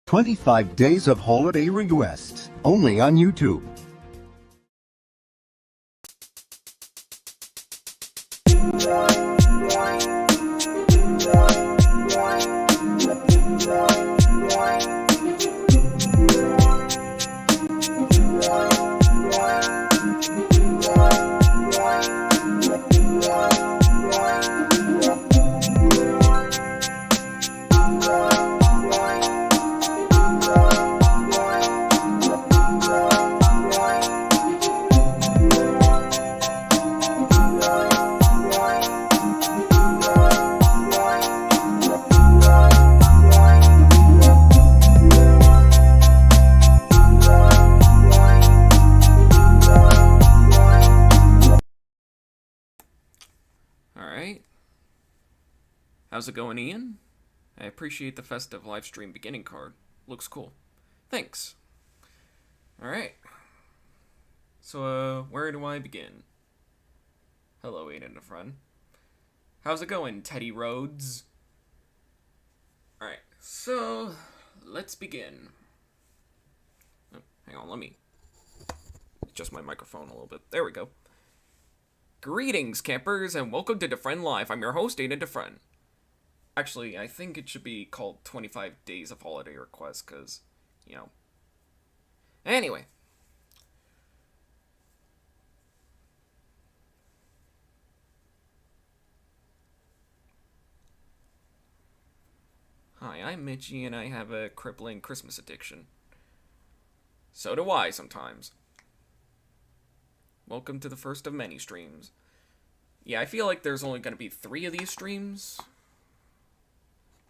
25 days of holiday requests, only on YouTube. Alright. How's it going, Ian? I appreciate the festive livestream beginning card. Looks cool. Thanks. Alright. So, where do I begin? Hello, Aidan, DeFrehn. How's it going, Teddy Rhodes? Alright, so, let's begin. Oh, hang on, let me adjust my microphone a little bit. There we go. Greetings, campers, and welcome to DeFrehn Live. I'm your host, Aidan DeFrehn. Actually, I think it should be called 25 Days of Holiday Requests, because, you know. Anyway. Hi, I'm Mitchie, and I have a crippling Christmas addiction. So do I, sometimes. Welcome to the first of many streams. Yeah, I feel like there's only going to be 3 of these streams.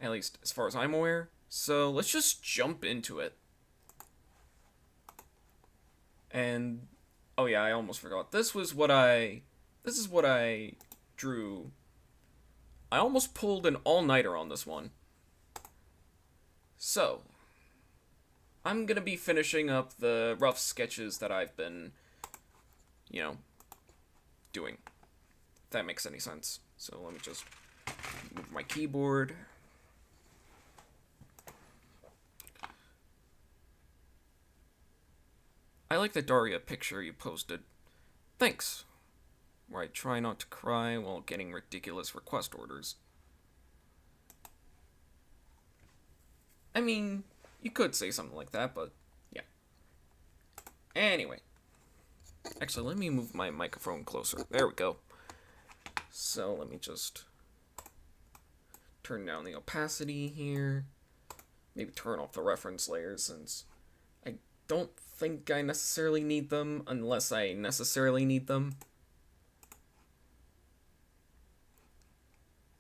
At least, as far as I'm aware. So, let's just jump into it. And, oh yeah, I almost forgot. This is what I drew. I almost pulled an all-nighter on this one. So, I'm going to be finishing up the rough sketches that I've been, you know, doing. If that makes any sense. So let me just move my keyboard. I like the Daria picture you posted. Thanks. Where I try not to cry while getting ridiculous request orders. I mean, you could say something like that, but yeah. Anyway. Actually, let me move my microphone closer. There we go. So, let me just turn down the opacity here. Maybe turn off the reference layers, since I don't think I necessarily need them, unless I necessarily need them.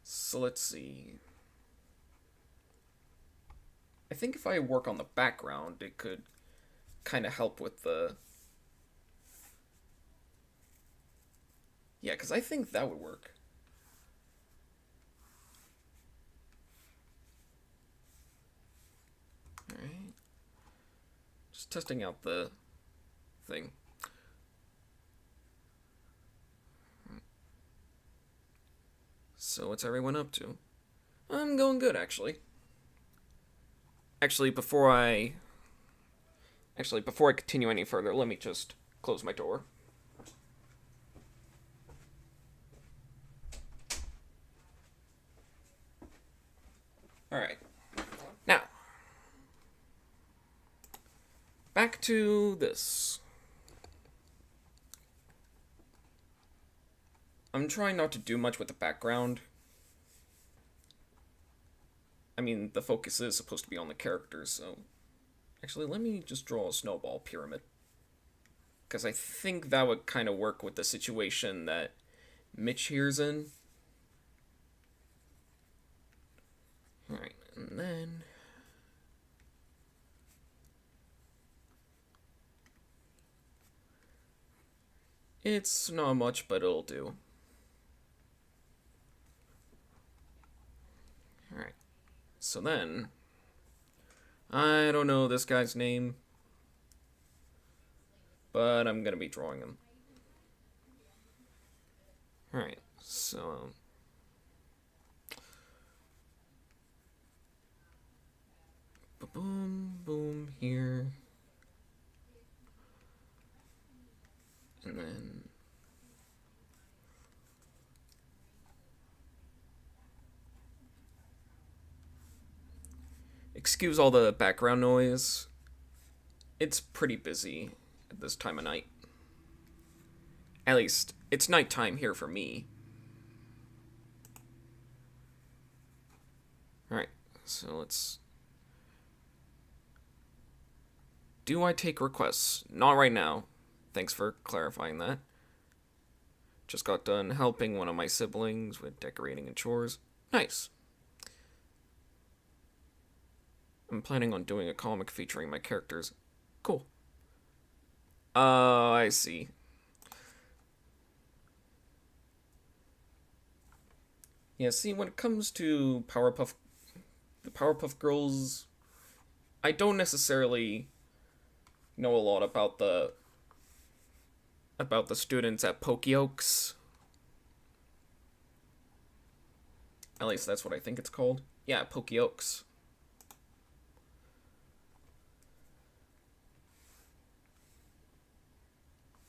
So, let's see. I think if I work on the background, it could kind of help with the... Yeah, because I think that would work. Alright. Just testing out the thing. So what's everyone up to? I'm going good, actually. Actually, before I continue any further, let me just close my door. Alright. Now, back to this. I'm trying not to do much with the background. I mean, the focus is supposed to be on the characters, so... Actually, let me just draw a snowball pyramid. Because I think that would kind of work with the situation that Mitch here's in. Alright, and then... It's not much, but it'll do. Alright. So then... I don't know this guy's name. But I'm gonna be drawing him. Alright, so... boom, boom here. And then... Excuse all the background noise. It's pretty busy at this time of night. At least, it's nighttime here for me. Alright, so let's... Do I take requests? Not right now. Thanks for clarifying that. Just got done helping one of my siblings with decorating and chores. Nice. I'm planning on doing a comic featuring my characters. Cool. I see. Yeah, see, when it comes to the Powerpuff Girls, I don't necessarily know a lot about the students at Pokeokes. At least that's what I think it's called. Yeah, Pokeokes.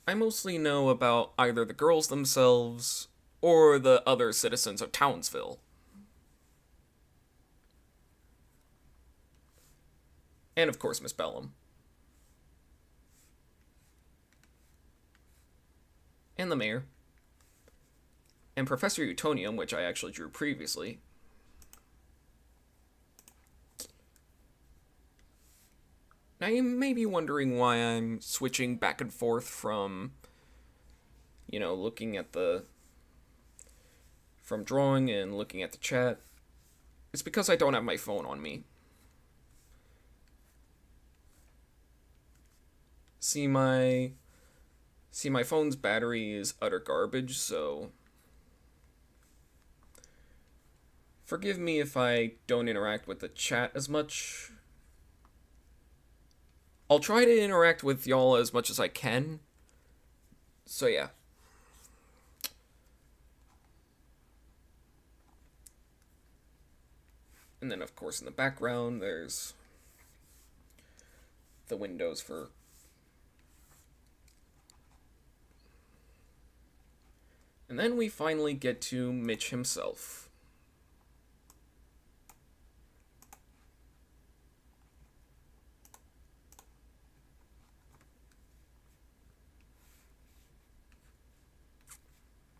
I mostly know about either the girls themselves or the other citizens of Townsville. And of course, Miss Bellum. And the mayor. And Professor Utonium, which I actually drew previously. Now you may be wondering why I'm switching back and forth from, looking at from drawing and looking at the chat. It's because I don't have my phone on me. See, my phone's battery is utter garbage, so forgive me if I don't interact with the chat as much. I'll try to interact with y'all as much as I can. So yeah. And then of course in the background there's the windows for... And then we finally get to Mitch himself.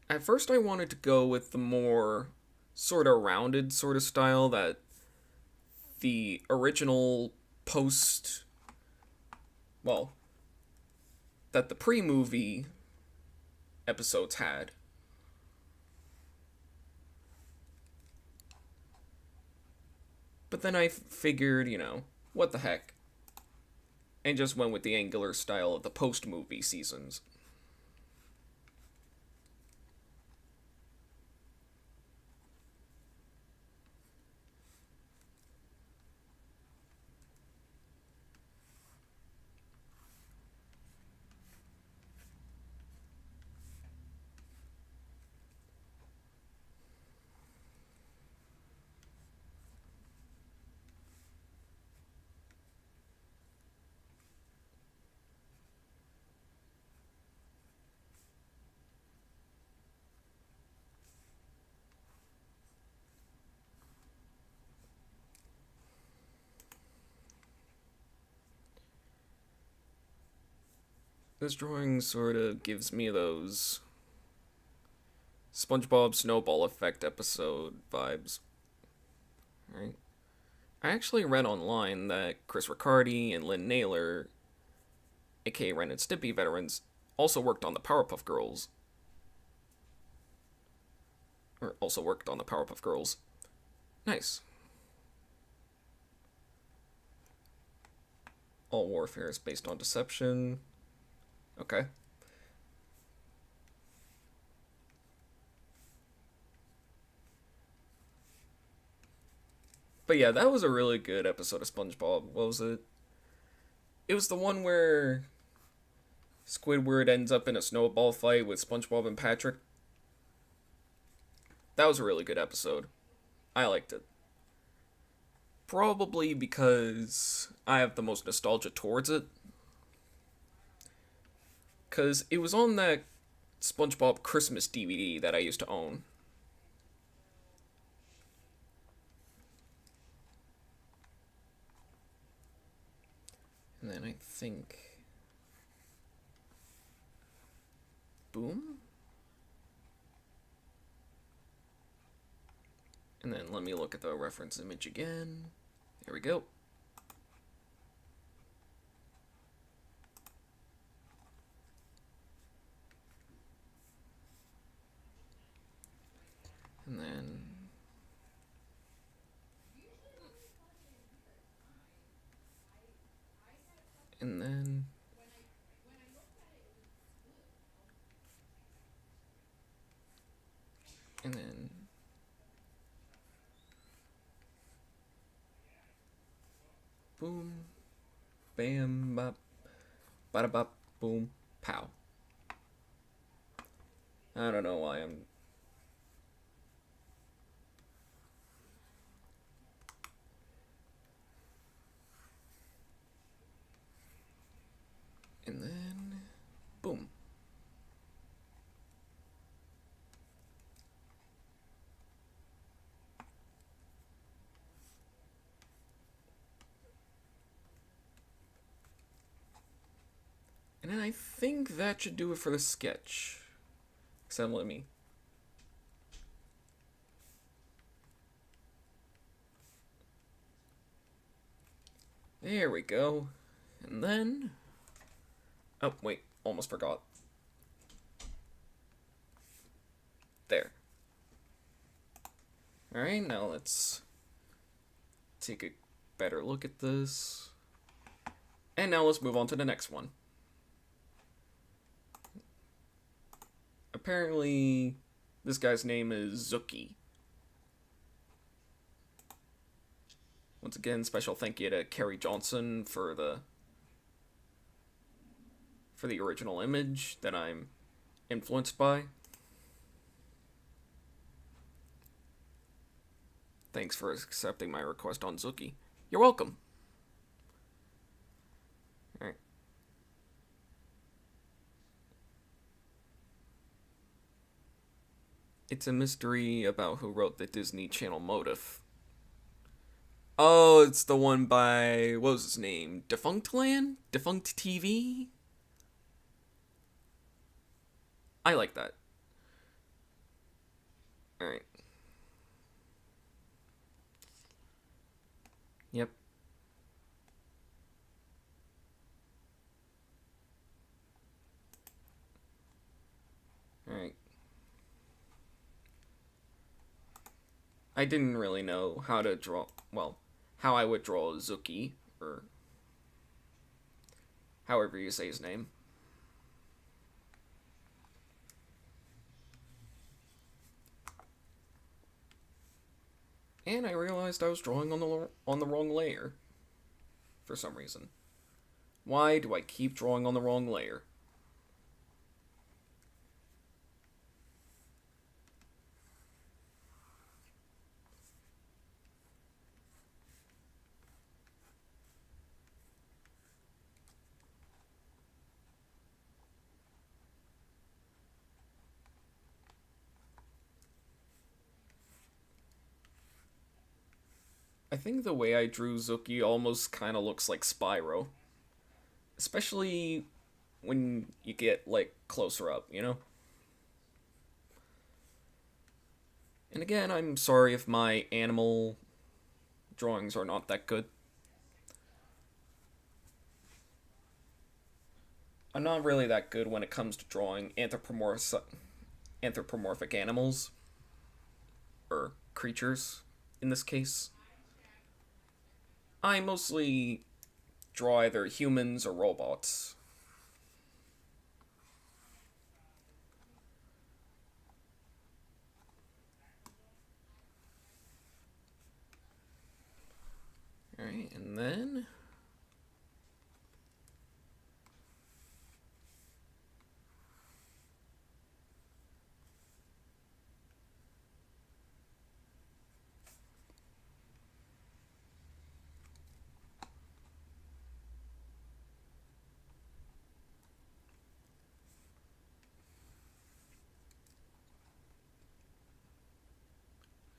At first I wanted to go with the more sort of rounded sort of style that the original that the pre-movie episodes had. But then I figured, what the heck, and just went with the angular style of the post-movie seasons. This drawing sort of gives me those SpongeBob Snowball Effect episode vibes. Right? I actually read online that Chris Riccardi and Lynn Naylor, aka Ren and Stimpy veterans, also worked on the Powerpuff Girls. Nice. All warfare is based on deception. Okay. But yeah, that was a really good episode of SpongeBob. What was it? It was the one where Squidward ends up in a snowball fight with SpongeBob and Patrick. That was a really good episode. I liked it. Probably because I have the most nostalgia towards it. Because it was on that SpongeBob Christmas DVD that I used to own. And then I think... Boom? And then let me look at the reference image again. There we go. And then... And then... And then... Boom. Bam, bop. Bada bop, boom, pow. I don't know why I'm... And then... Boom. And I think that should do it for the sketch. Except let me... There we go. And then... Oh, wait. Almost forgot. There. Alright, now let's take a better look at this. And now let's move on to the next one. Apparently, this guy's name is Zuki. Once again, special thank you to Carrie Johnson for the original image that I'm influenced by. Thanks for accepting my request on Zuki. You're welcome. Alright. It's a mystery about who wrote the Disney Channel motif. Oh, it's the one by, what was his name? Defunct Land? Defunct TV? I like that. Alright. Yep. Alright. I didn't really know how to draw, well, how I would draw Zuki, or however you say his name. And I realized I was drawing on the wrong layer. For some reason. Why do I keep drawing on the wrong layer? I think the way I drew Zuki almost kind of looks like Spyro. Especially when you get, like, closer up, you know? And again, I'm sorry if my animal drawings are not that good. I'm not really that good when it comes to drawing anthropomorphic animals. Or creatures, in this case. I mostly draw either humans or robots. Alright, and then...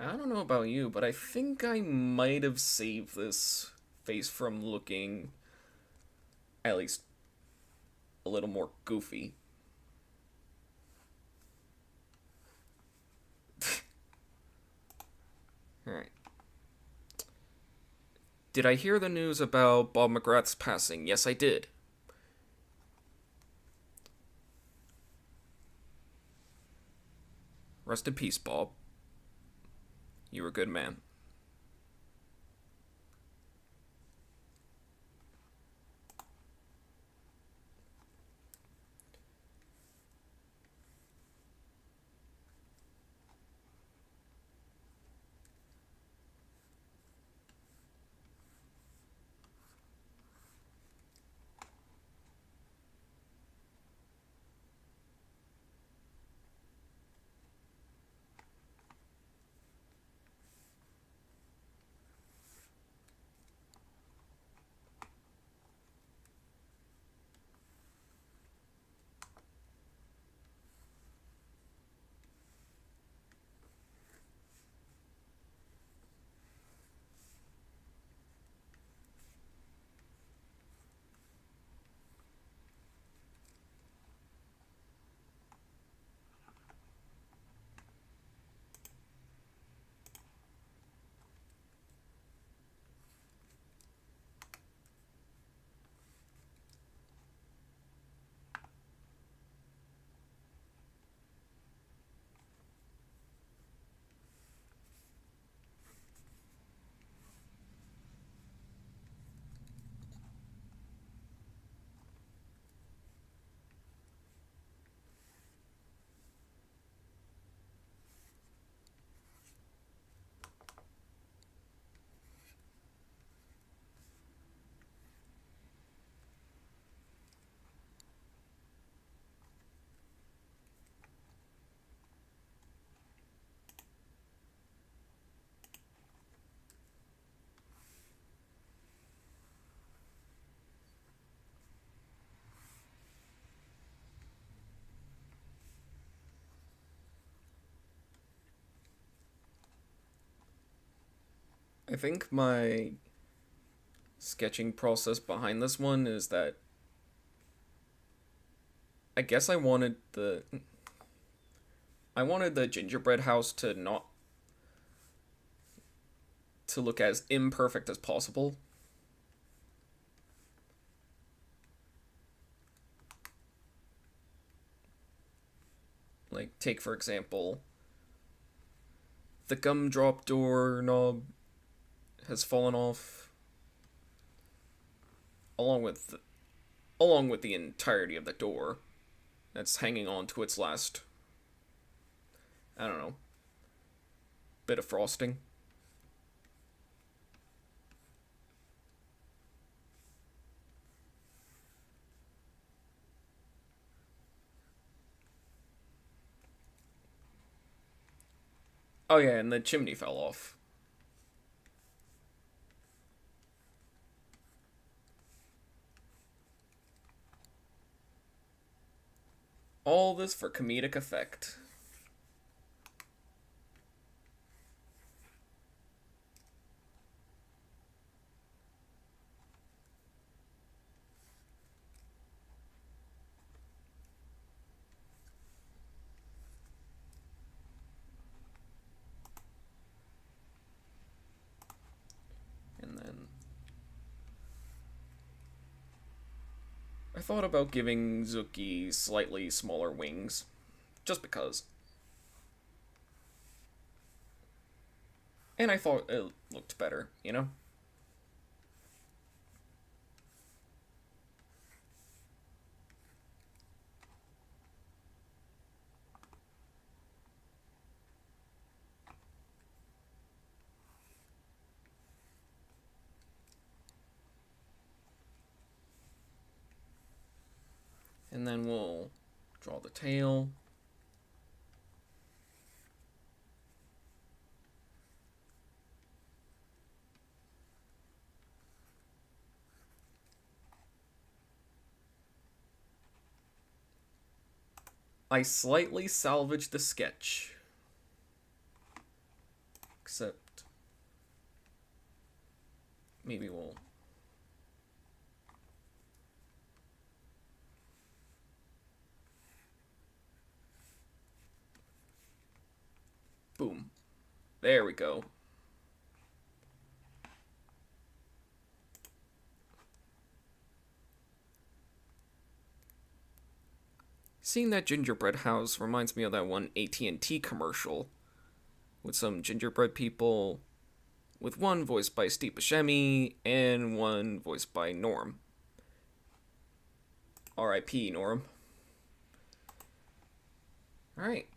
I don't know about you, but I think I might have saved this face from looking at least a little more goofy. Alright. Did I hear the news about Bob McGrath's passing? Yes, I did. Rest in peace, Bob. You were a good man. I think my sketching process behind this one is that I guess I wanted the gingerbread house to not to look as imperfect as possible. Like, take for example, the gumdrop door knob has fallen off, along with the entirety of the door that's hanging on to its last, I don't know, bit of frosting. Oh yeah, and the chimney fell off. All this for comedic effect. And then I thought about giving Zuki slightly smaller wings, just because. And I thought it looked better, you know? And then we'll draw the tail. I slightly salvaged the sketch. Except maybe we'll... Boom. There we go. Seeing that gingerbread house reminds me of that one AT&T commercial with some gingerbread people, with one voiced by Steve Buscemi and one voiced by Norm. R.I.P. Norm. Alright.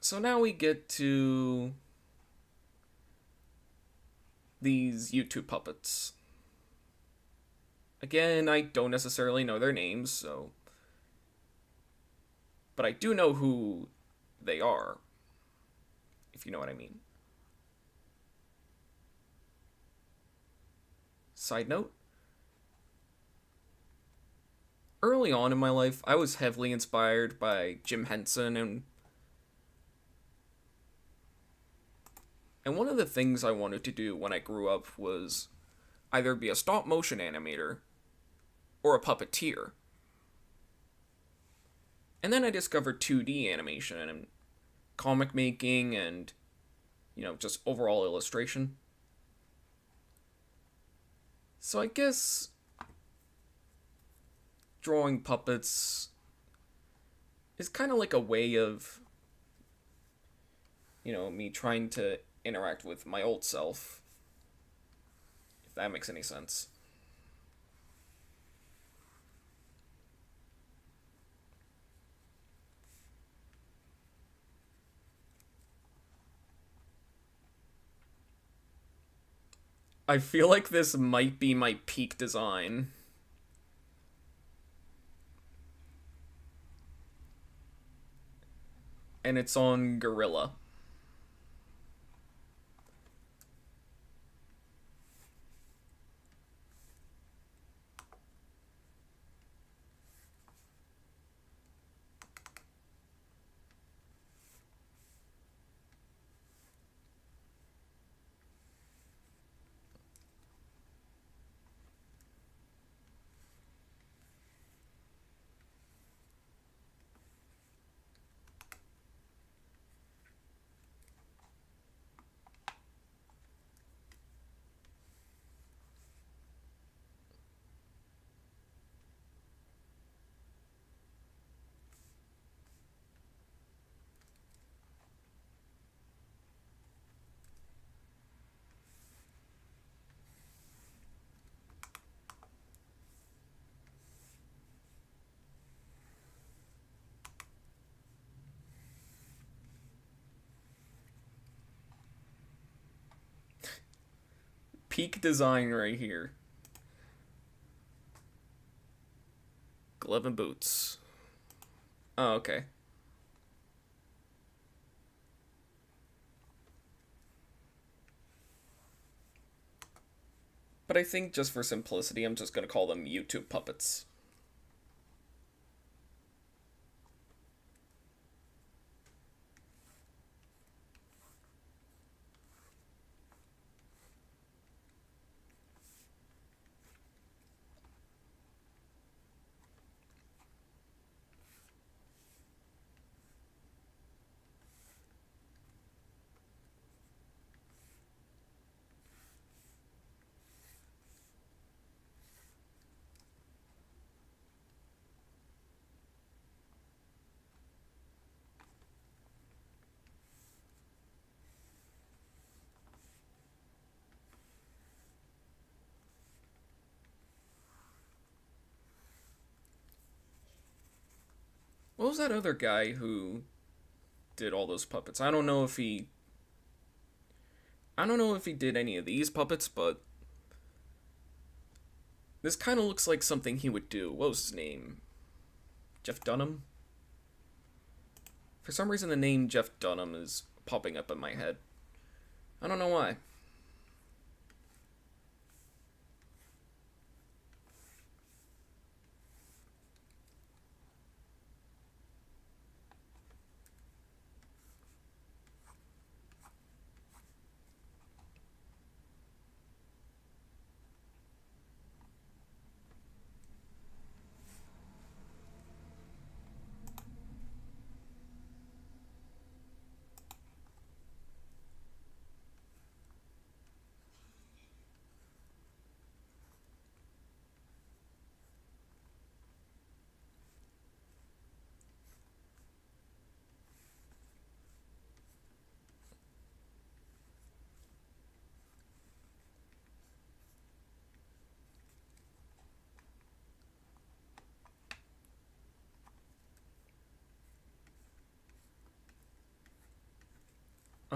So now we get to these YouTube puppets. Again, I don't necessarily know their names, so... But I do know who they are, if you know what I mean. Side note, early on in my life, I was heavily inspired by Jim Henson, and one of the things I wanted to do when I grew up was either be a stop-motion animator or a puppeteer. And then I discovered 2D animation and comic making and, just overall illustration. So I guess drawing puppets is kind of like a way of, me trying to interact with my old self, if that makes any sense. I feel like this might be my peak design. And it's on Gorilla. Peak design right here. Glove and boots. Oh, okay. But I think just for simplicity, I'm just gonna call them YouTube puppets. What was that other guy who did all those puppets? I don't know if he did any of these puppets, but this kind of looks like something he would do. What was his name? Jeff Dunham? For some reason the name Jeff Dunham is popping up in my head. I don't know why.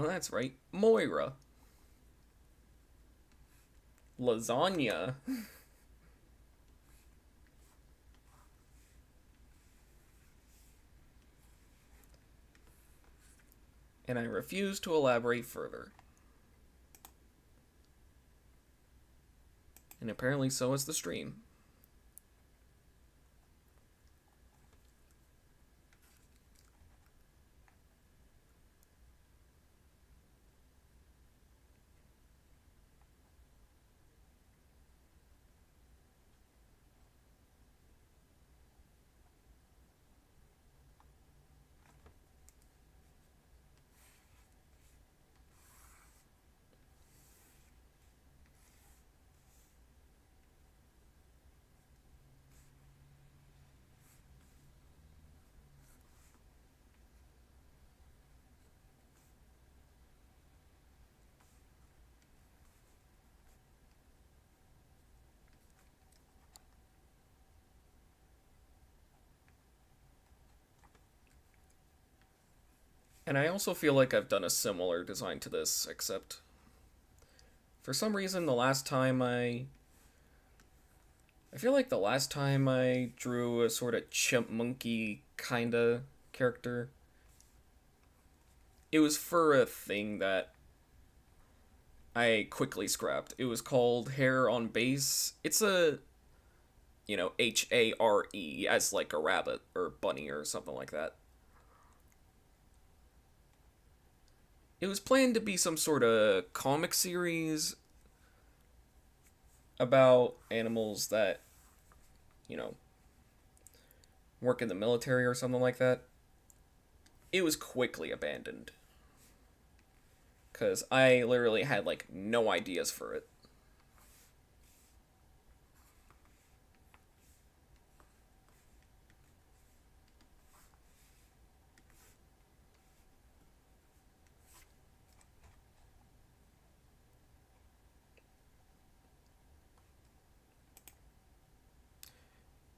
Oh, that's right. Moira. Lasagna. And I refuse to elaborate further. And apparently so is the stream. And I also feel like I've done a similar design to this, except for some reason the last time I feel like the last time I drew a sort of chimp monkey kinda character, it was for a thing that I quickly scrapped. It was called Hair on Base. It's a, HARE, as like a rabbit or bunny or something like that. It was planned to be some sort of comic series about animals that, you know, work in the military or something like that. It was quickly abandoned. Because I literally had, like, no ideas for it.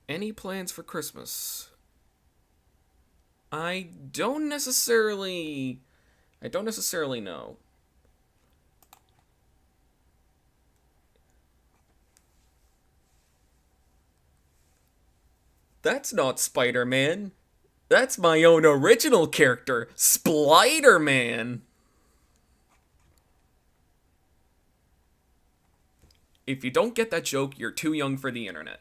Any plans for Christmas? I don't necessarily know. That's not Spider-Man. That's my own original character, Splider-Man. If you don't get that joke, you're too young for the internet.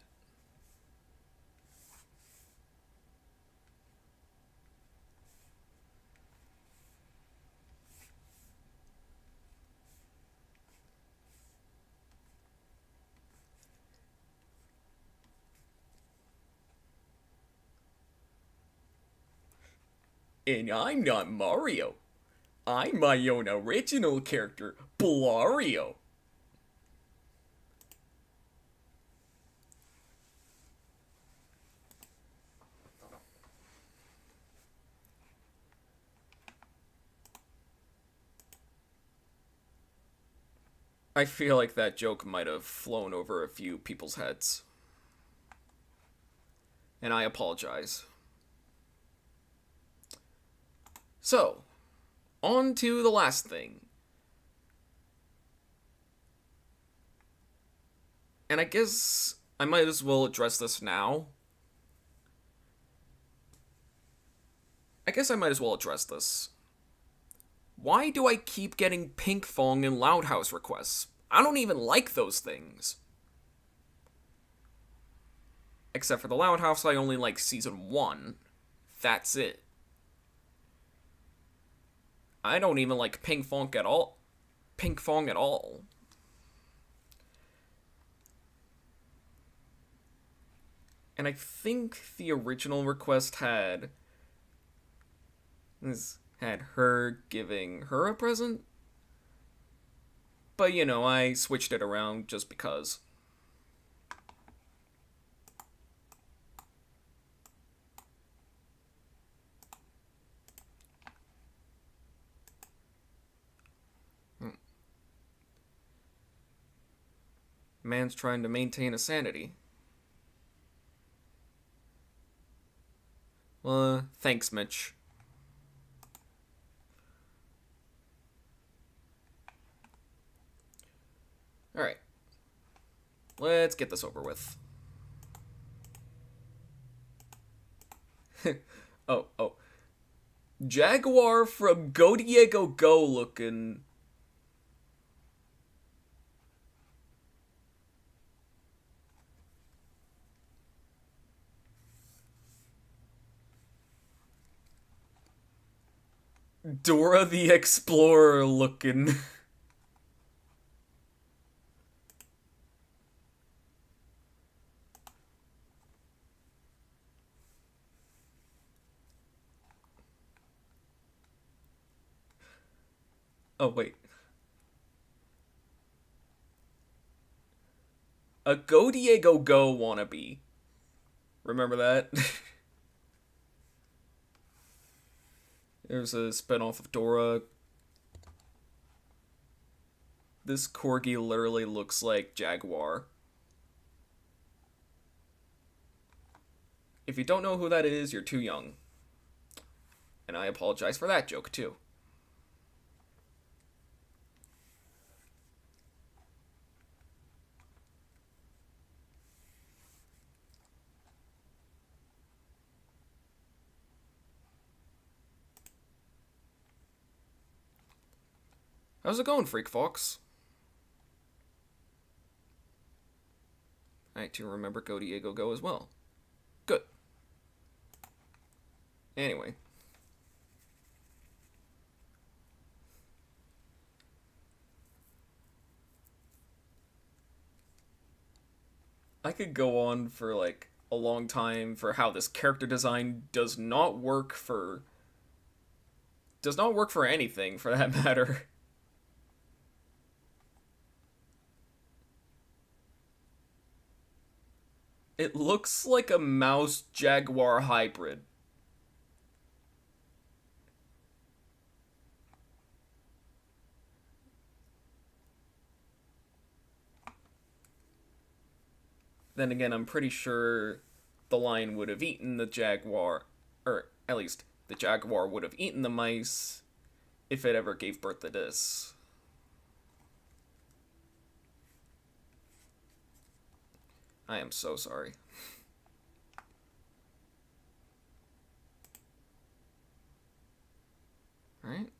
And I'm not Mario. I'm my own original character, Blario. I feel like that joke might have flown over a few people's heads. And I apologize. So, on to the last thing. And I guess I might as well address this now. Why do I keep getting Pink Fong and Loud House requests? I don't even like those things. Except for the Loud House, I only like Season 1. That's it. I don't even like Pink Fong at all. And I think the original request had her giving her a present. But I switched it around just because. Man's trying to maintain a sanity. Well, thanks, Mitch. Alright. Let's get this over with. Oh. Jaguar from Go Diego Go looking. Dora the Explorer looking. Oh, wait. A Go Diego Go wannabe. Remember that? There's a spinoff of Dora. This corgi literally looks like Jaguar. If you don't know who that is, you're too young. And I apologize for that joke, too. How's it going, Freak Fox? I too remember Go Diego Go as well. Good. Anyway. I could go on for like a long time for how this character design does not work for anything for that matter. It looks like a mouse jaguar hybrid. Then again, I'm pretty sure the lion would have eaten the jaguar, or at least the jaguar would have eaten the mice if it ever gave birth to this. I am so sorry. Alright.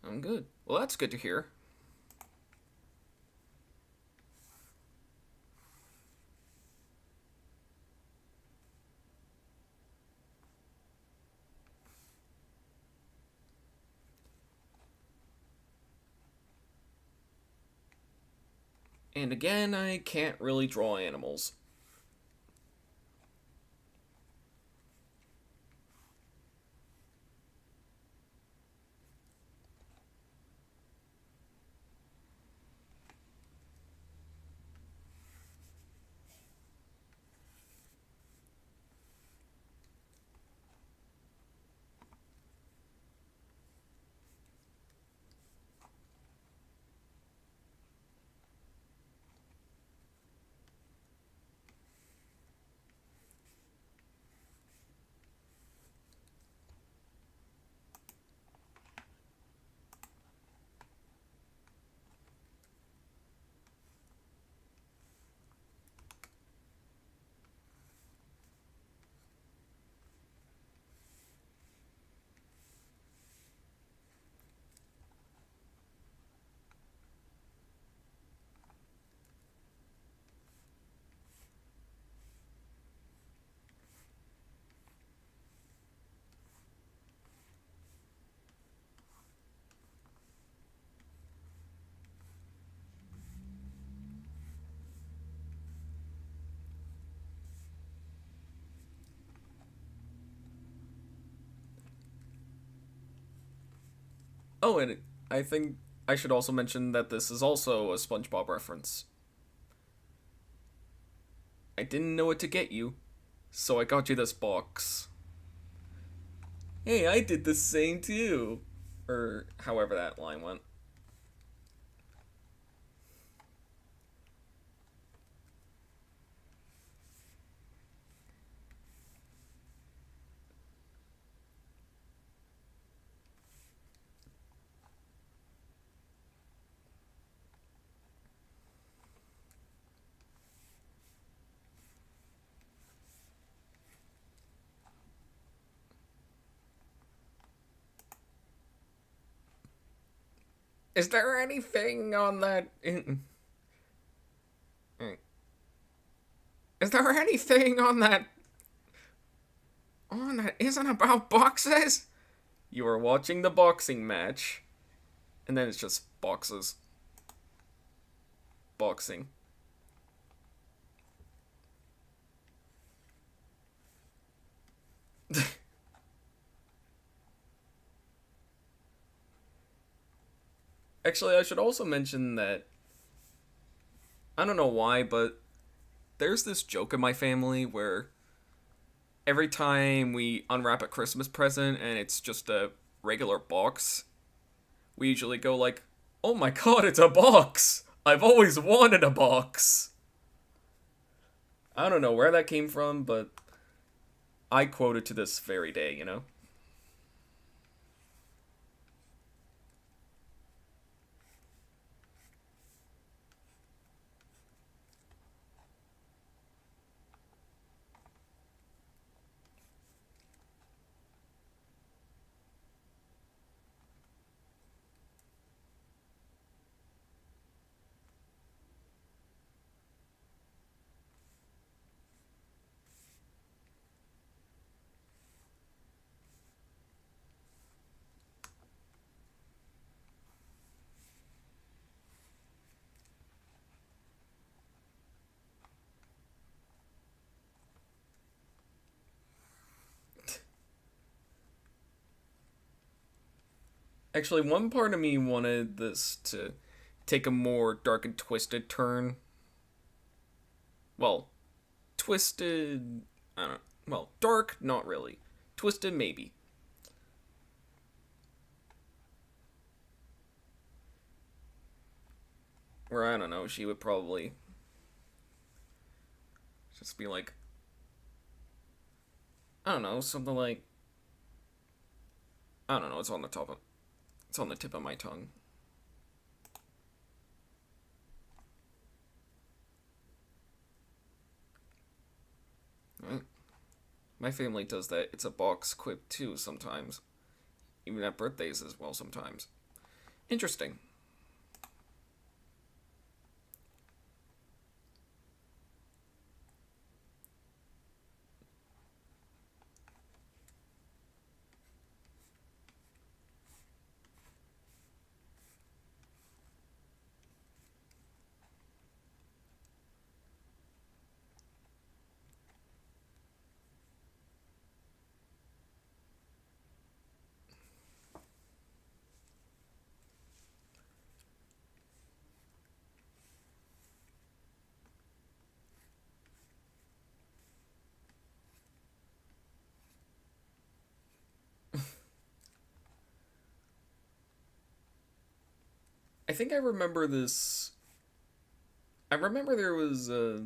I'm good. Well, that's good to hear. And again, I can't really draw animals. Oh, and I think I should also mention that this is also a SpongeBob reference. I didn't know what to get you, so I got you this box. Hey, I did the same too. Or however that line went. Is there anything on that? Is there anything on that isn't about boxes? You are watching the boxing match, and then it's just boxes. Boxing. Actually, I should also mention that I don't know why, but there's this joke in my family where every time we unwrap a Christmas present and it's just a regular box, we usually go like, "Oh my god, it's a box! I've always wanted a box." I don't know where that came from, but I quote it to this very day, you know? Actually, one part of me wanted this to take a more dark and twisted turn. Well, twisted. I don't know. Well, dark, not really. Twisted, maybe. Or I don't know, she would probably just be like, I don't know, something like, I don't know, it's on the tip of my tongue. Right? My family does that. It's a box quip too sometimes. Even at birthdays as well sometimes. Interesting. I think I remember this. I remember there was I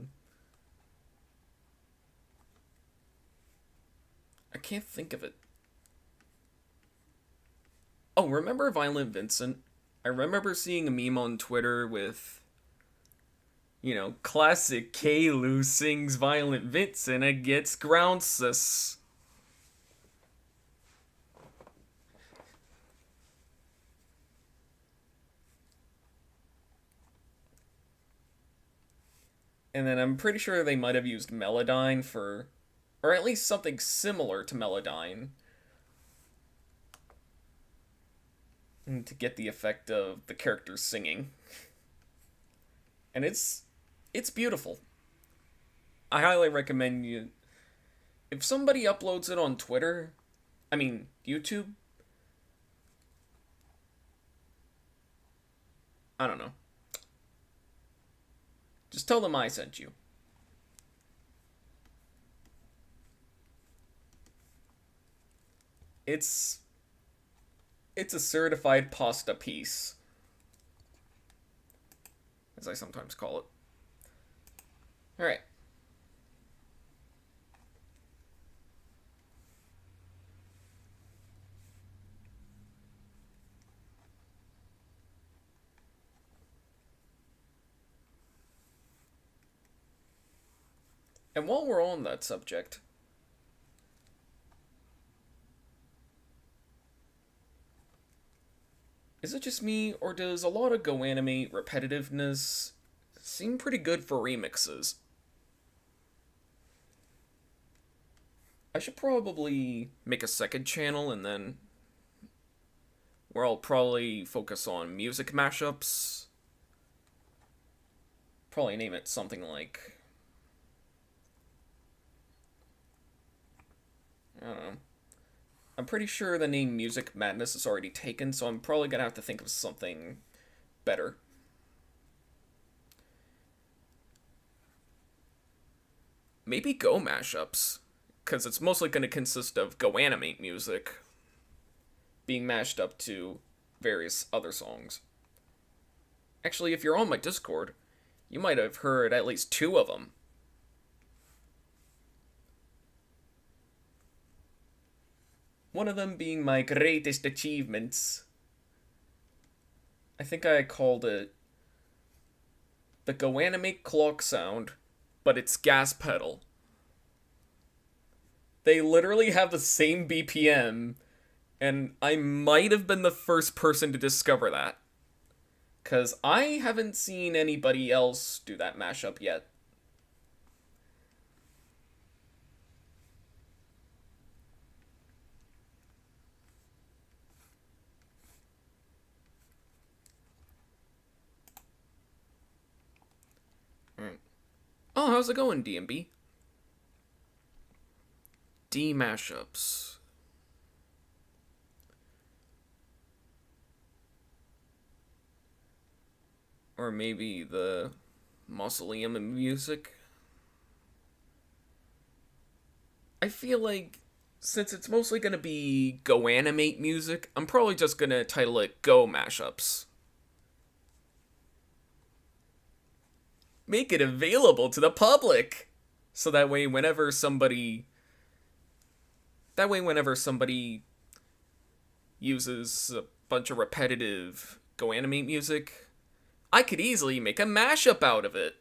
can't think of it. Oh, remember Violent Vincent? I remember seeing a meme on Twitter with, classic Kalu sings Violent Vincent and gets groundsus. And then I'm pretty sure they might have used Melodyne for, or at least something similar to Melodyne, to get the effect of the characters singing. And it's beautiful. I highly recommend you. If somebody uploads it on Twitter, I mean YouTube, I don't know. Just tell them I sent you. It's it's a certified pasta piece, as I sometimes call it. All right. And while we're on that subject, Is it just me, or does a lot of Go Anime repetitiveness seem pretty good for remixes? I should probably make a second channel and then where I'll probably focus on music mashups. Probably name it something like, I don't know. I'm pretty sure the name Music Madness is already taken, so I'm probably gonna have to think of something better. Maybe Go mashups, because it's mostly gonna consist of Go Animate music being mashed up to various other songs. Actually, if you're on my Discord, you might have heard at least two of them. One of them being my greatest achievements. I think I called it the Go Animate clock sound, but it's gas pedal. They literally have the same BPM, and I might have been the first person to discover that. Because I haven't seen anybody else do that mashup yet. Alright. Oh, how's it going, DMB? D mashups. Or maybe the Mausoleum of Music. I feel like since it's mostly gonna be Go Animate music, I'm probably just gonna title it Go Mashups. Make it available to the public! So that way whenever somebody uses a bunch of repetitive Go Animate music, I could easily make a mashup out of it.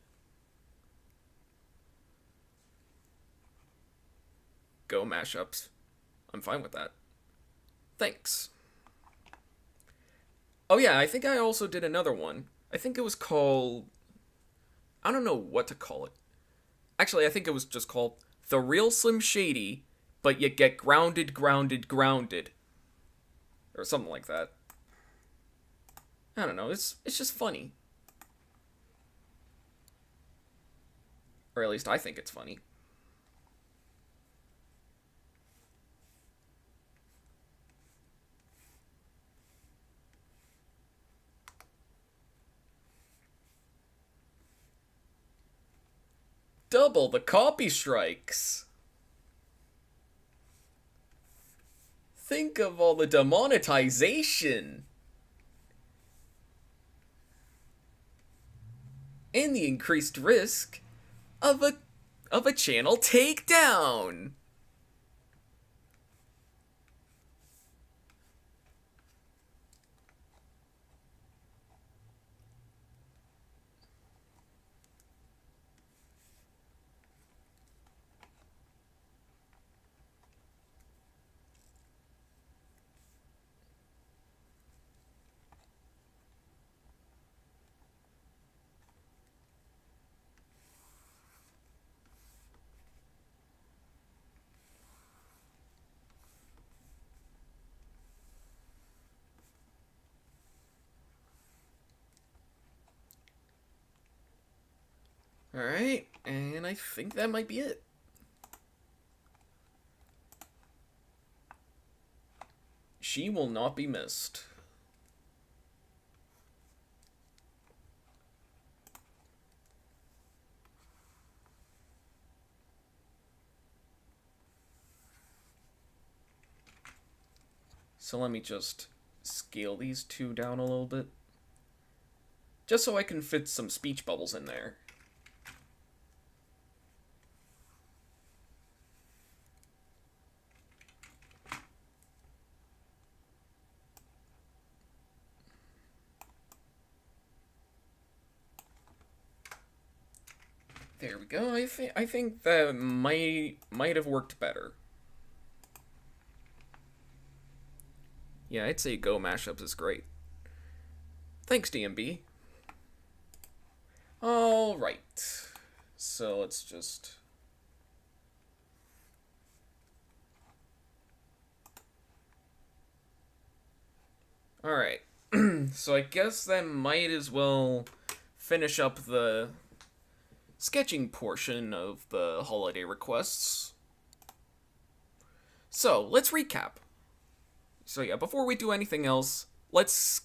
Go mashups. I'm fine with that. Thanks. Oh yeah, I think I also did another one. I think it was called... I don't know what to call it. Actually, I think it was just called The Real Slim Shady, but you get grounded, grounded, grounded. Or something like that. I don't know, it's just funny. Or at least I think it's funny. Double the copy strikes. Think of all the demonetization. And the increased risk of a channel takedown. Alright, and I think that might be it. She will not be missed. So let me just scale these two down a little bit. Just so I can fit some speech bubbles in there. There we go. I think that might have worked better. Yeah, I'd say Go Mashups is great. Thanks, DMB. Alright. So let's just... Alright. So I guess that might as well finish up the sketching portion of the holiday requests. So, let's recap. So yeah, before we do anything else, let's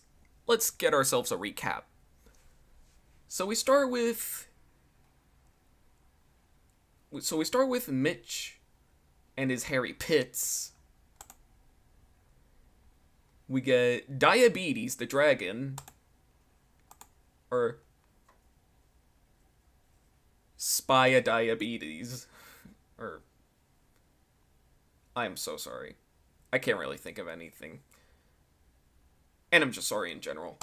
get ourselves a recap. So we start with Mitch and his hairy pits. We get Diabetes the dragon, or Spia Diabetes, or I'm so sorry. I can't really think of anything. And I'm just sorry in general.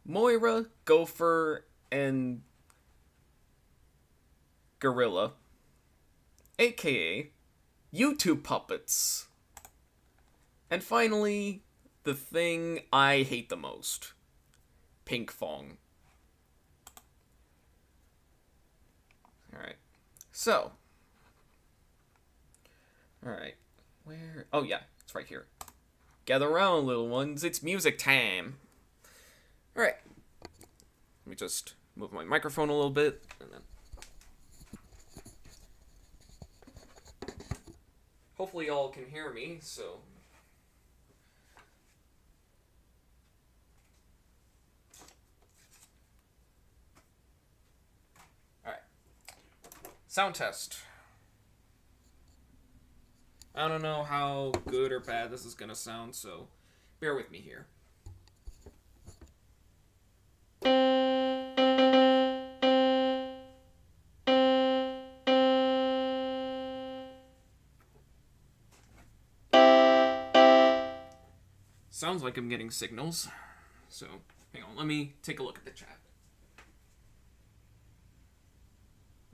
Moira, Gopher, and Gorilla, aka YouTube puppets. And finally, the thing I hate the most, Pink Fong. Alright. So. Alright. Where? Oh, yeah. It's right here. Gather around, little ones. It's music time. Alright. Let me just move my microphone a little bit. And then... Hopefully y'all can hear me, so... Alright. Sound test. I don't know how good or bad this is gonna sound, so bear with me here. Sounds like I'm getting signals. So, hang on, let me take a look at the chat.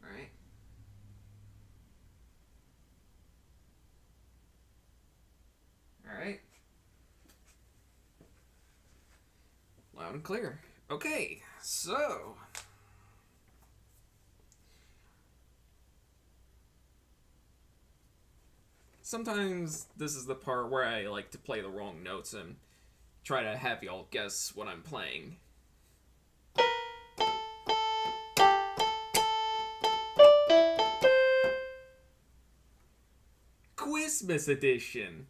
Alright. Alright. Loud and clear. Okay, so... Sometimes this is the part where I like to play the wrong notes and try to have y'all guess what I'm playing. Christmas edition.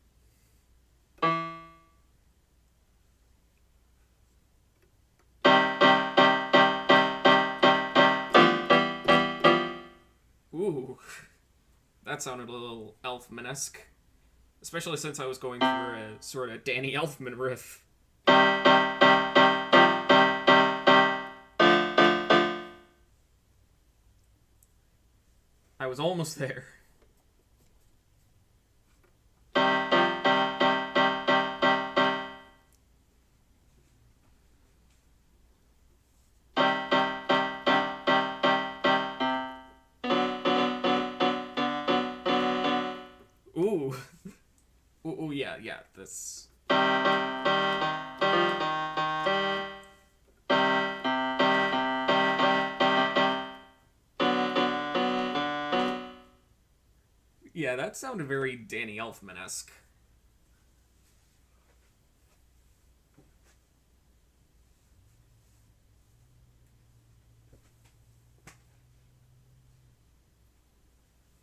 Ooh. That sounded a little Elfman-esque. Especially since I was going for a sort of Danny Elfman riff. I was almost there. Ooh. Ooh, yeah, this... Yeah, that sounded very Danny Elfman-esque.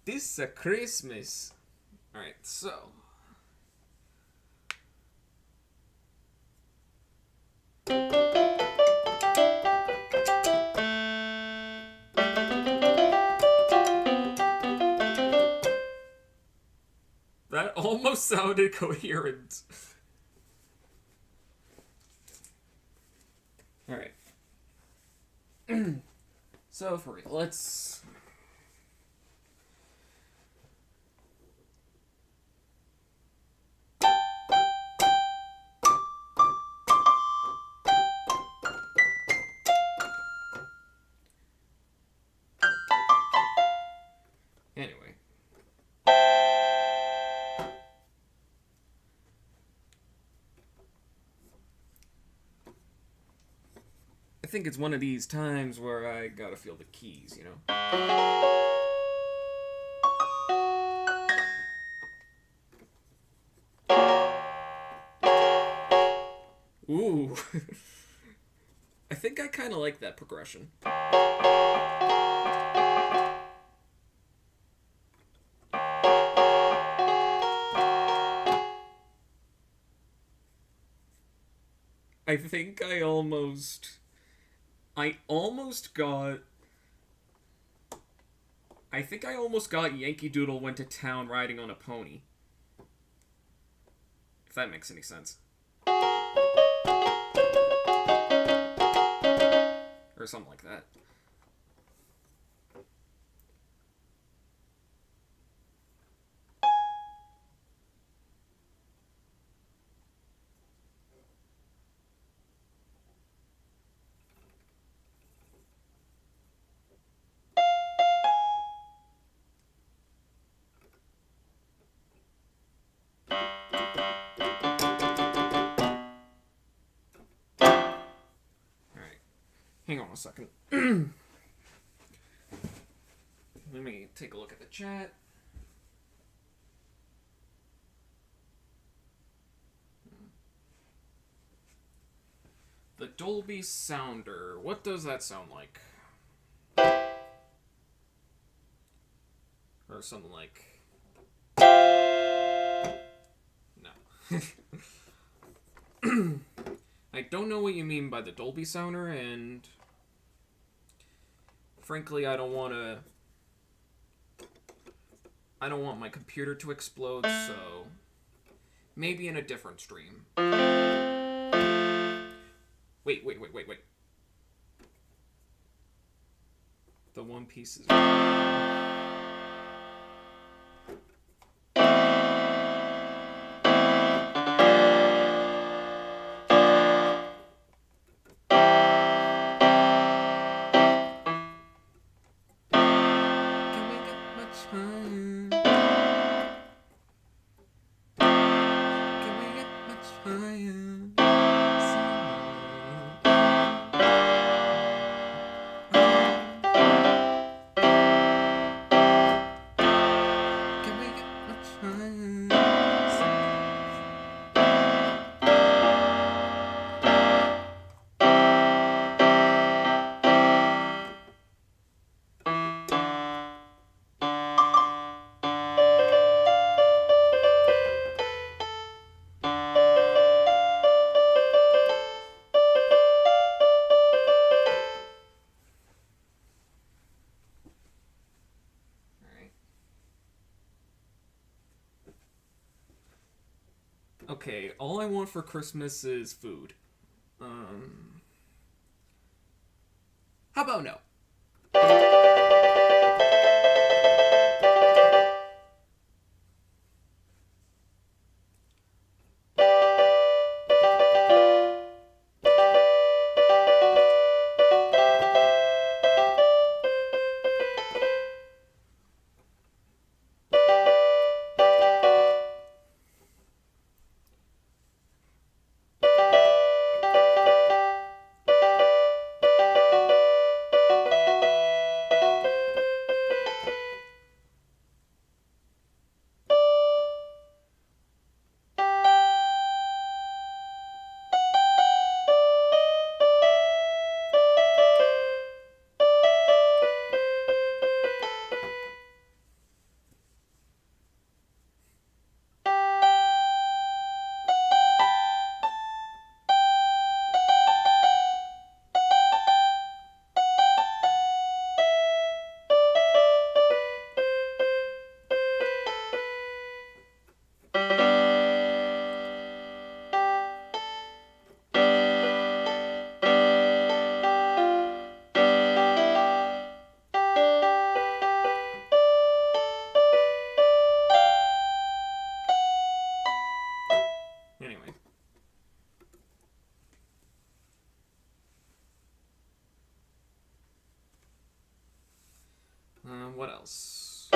This a Christmas. Alright, so... That almost sounded coherent. Alright. So, for real, let's... Anyway. think it's one of these times where I gotta feel the keys, you know? Ooh. I think I kind of like that progression. I think I almost got... I think I almost got Yankee Doodle went to town riding on a pony. If that makes any sense. Or something like that. Hang on a second. Let me take a look at the chat. The Dolby Sounder. What does that sound like? Or something like... No. I don't know what you mean by the Dolby Sounder, and... frankly, I don't want my computer to explode, so maybe in a different stream. Wait. The One Piece is... Okay, all I want for Christmas is food. How about no? Anyway. What else?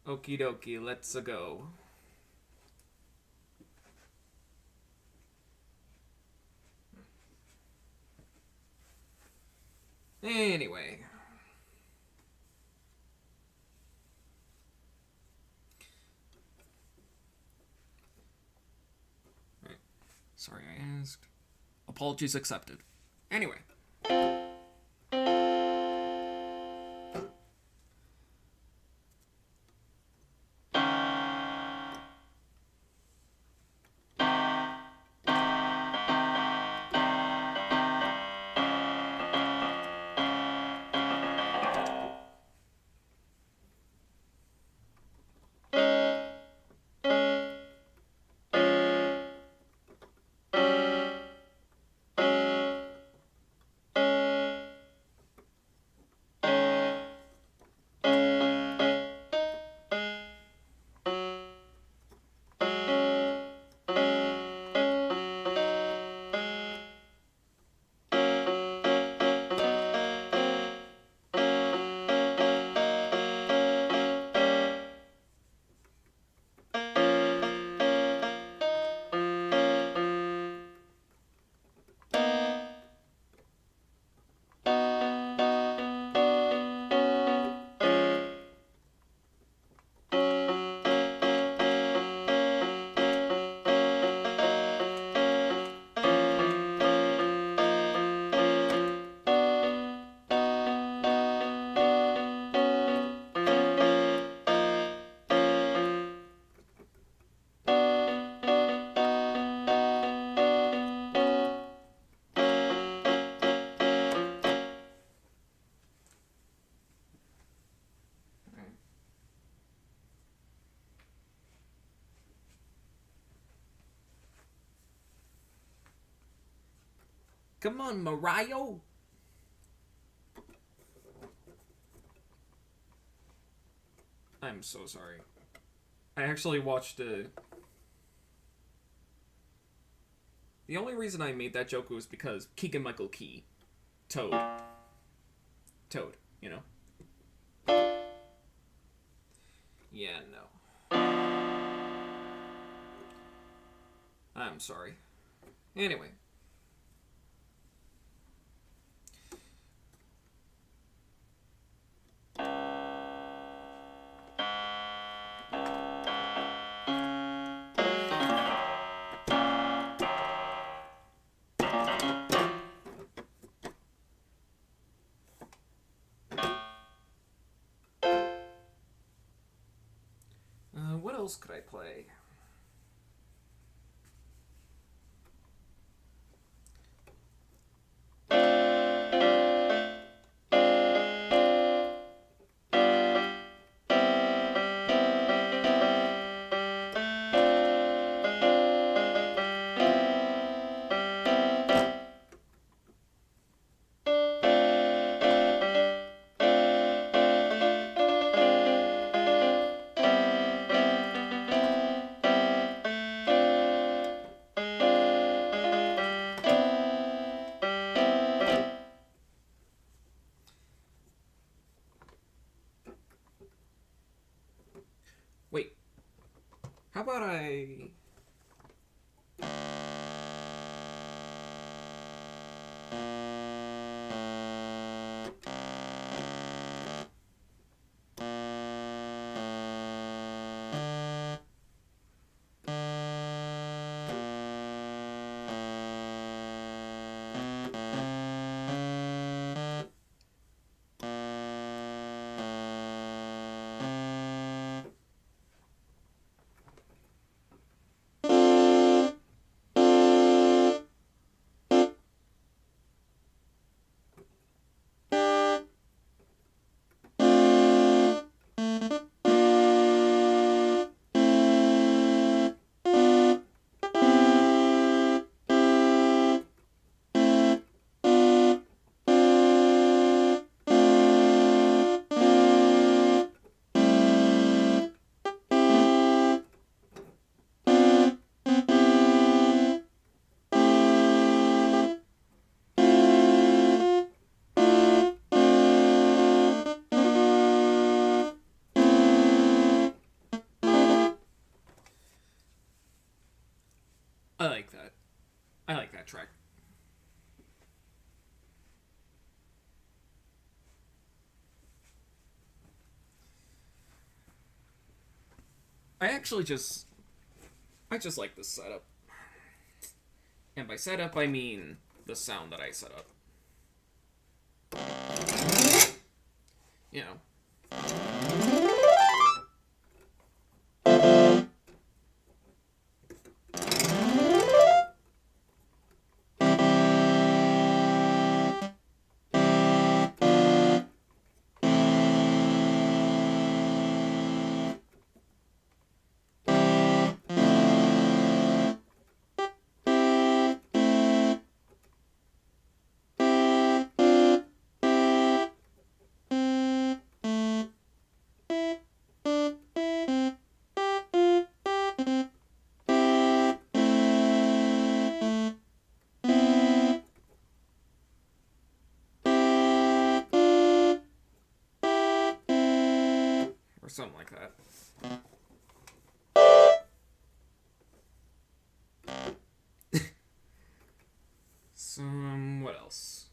Okie dokie, let's go. Anyway. Right. Sorry I asked. Apologies accepted. Anyway. Come on, Mario. I'm so sorry. I actually watched The only reason I made that joke was because Keegan-Michael Key. Toad, you know? Yeah, no. I'm sorry. Anyway. What else could I play? Wait. How about I... I like that. I like that track. I just like this setup. And by setup, I mean the sound that I set up. You know. Or something like that. What else?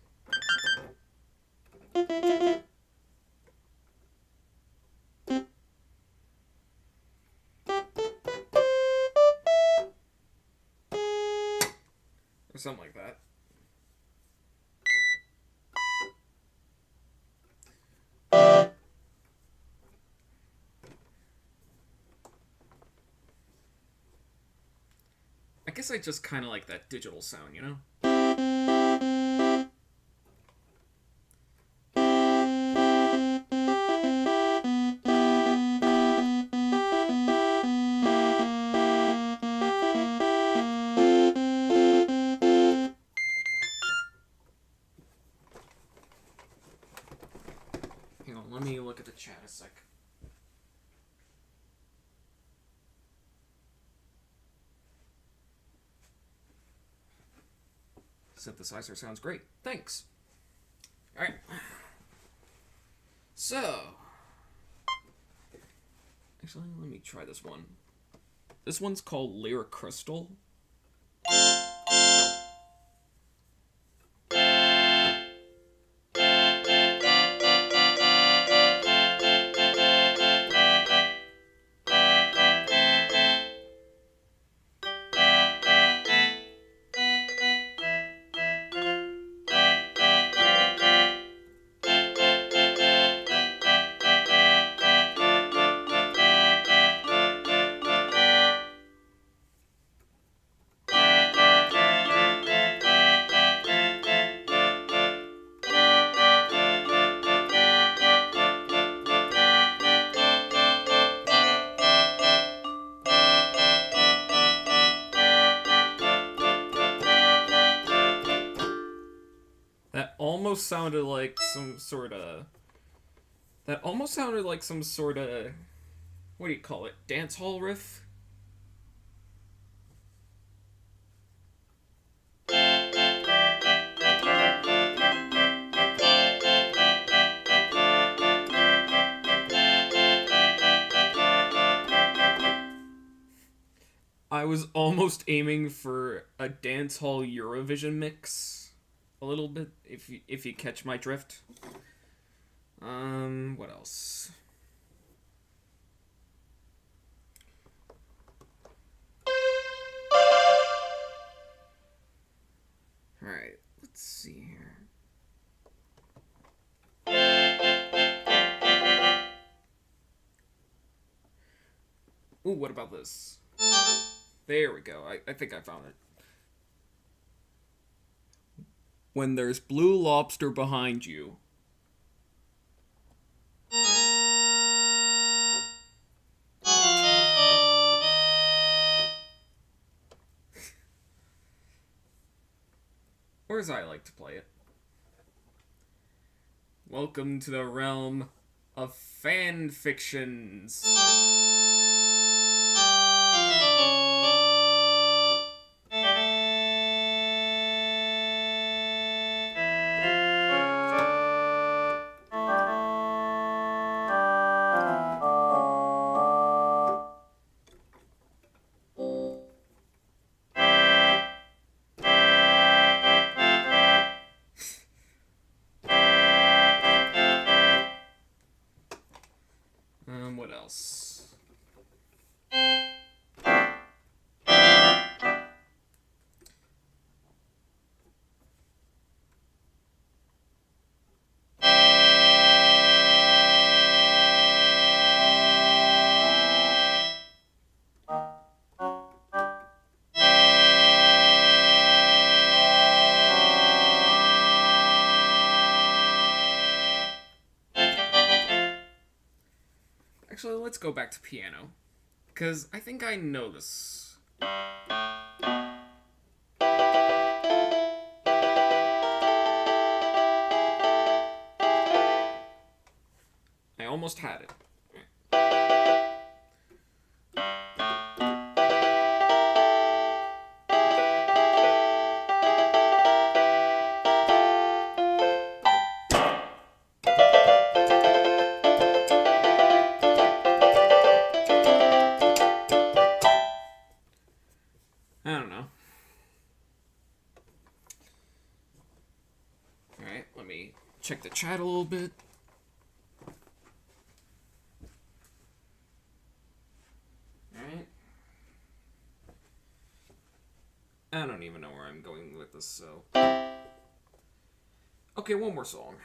Or something like that. I guess I just kind of like that digital sound, you know? Hang on, let me look at the chat a sec. Synthesizer sounds great. Thanks. Alright. So. Actually, let me try this one. This one's called Lyric Crystal. Almost sounded like some sort of... That almost sounded like some sort of... What do you call it? Dance hall riff? I was almost aiming for a dance hall Eurovision mix. A little bit, if you catch my drift. What else? Alright, let's see here. Ooh, what about this? There we go. I think I found it. When there's blue lobster behind you. Or as I like to play it. Welcome to the realm of fan fictions. Actually, let's go back to piano. Because I think I know this. I almost had it. I don't know. Alright, let me check the chat a little bit. Alright. I don't even know where I'm going with this, so... Okay, one more song.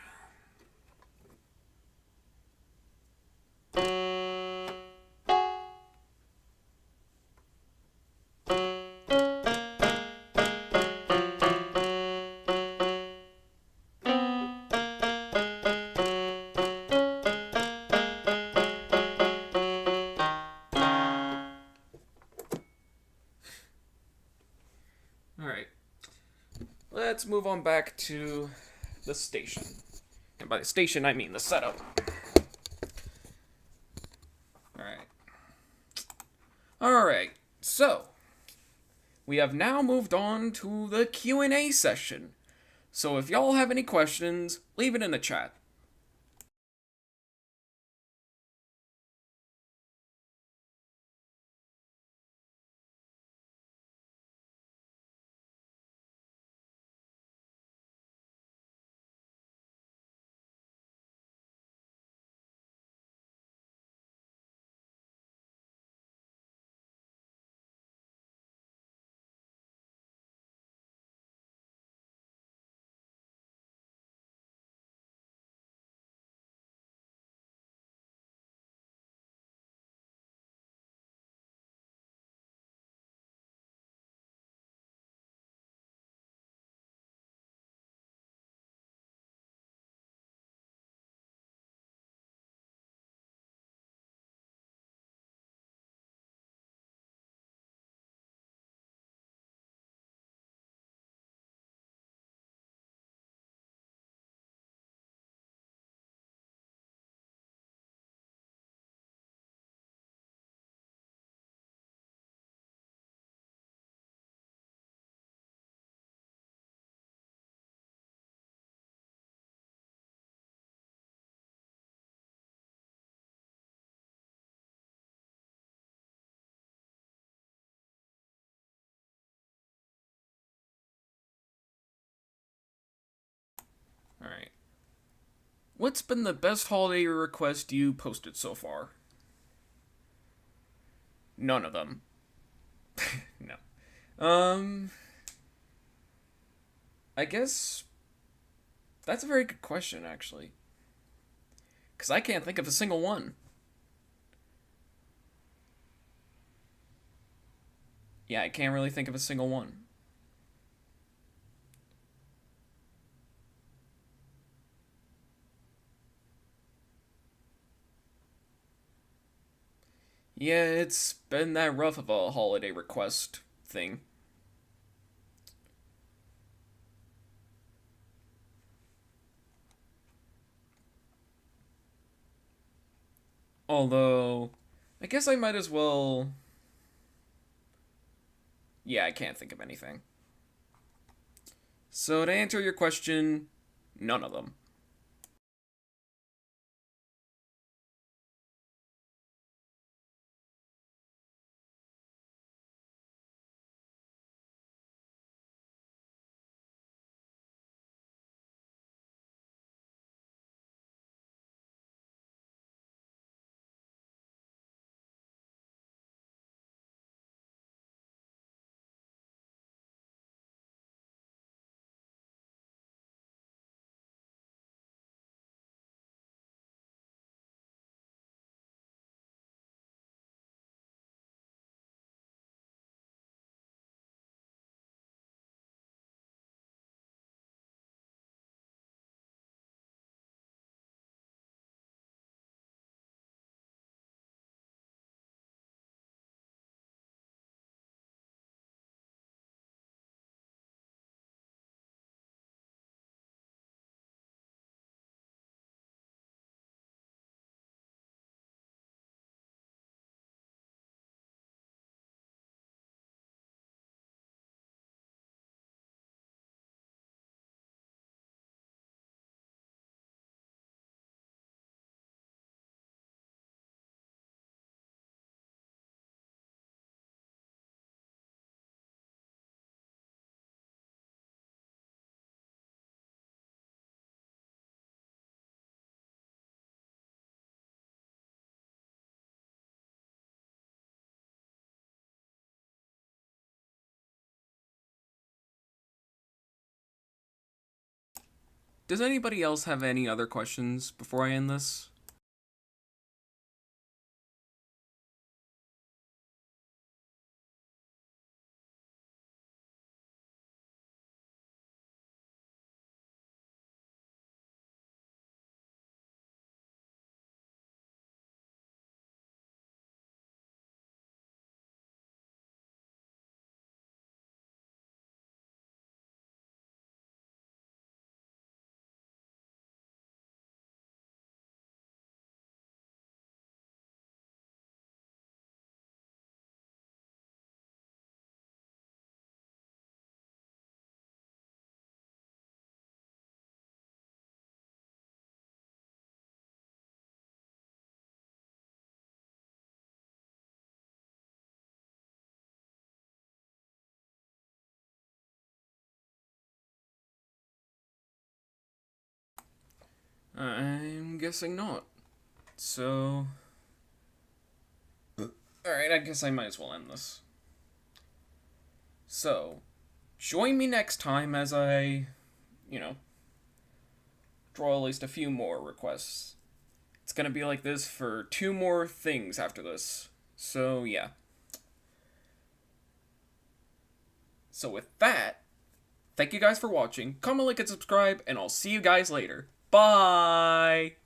Alright. Let's move on back to the station. And by the station, I mean the setup. Alright. Alright, so... we have now moved on to the Q&A session. So if y'all have any questions, leave it in the chat. Alright. What's been the best holiday request you posted so far? None of them. No. I guess that's a very good question, actually. Because I can't think of a single one. Yeah, I can't really think of a single one. Yeah, it's been that rough of a holiday request thing. Although, I guess I might as well... Yeah, I can't think of anything. So to answer your question, none of them. does anybody else have any other questions before I end this? I'm guessing not. So... Alright, I guess I might as well end this. So, join me next time as I, draw at least a few more requests. It's gonna be like this for 2 more things after this. So, yeah. So with that, thank you guys for watching. Comment, like, and subscribe, and I'll see you guys later. Bye!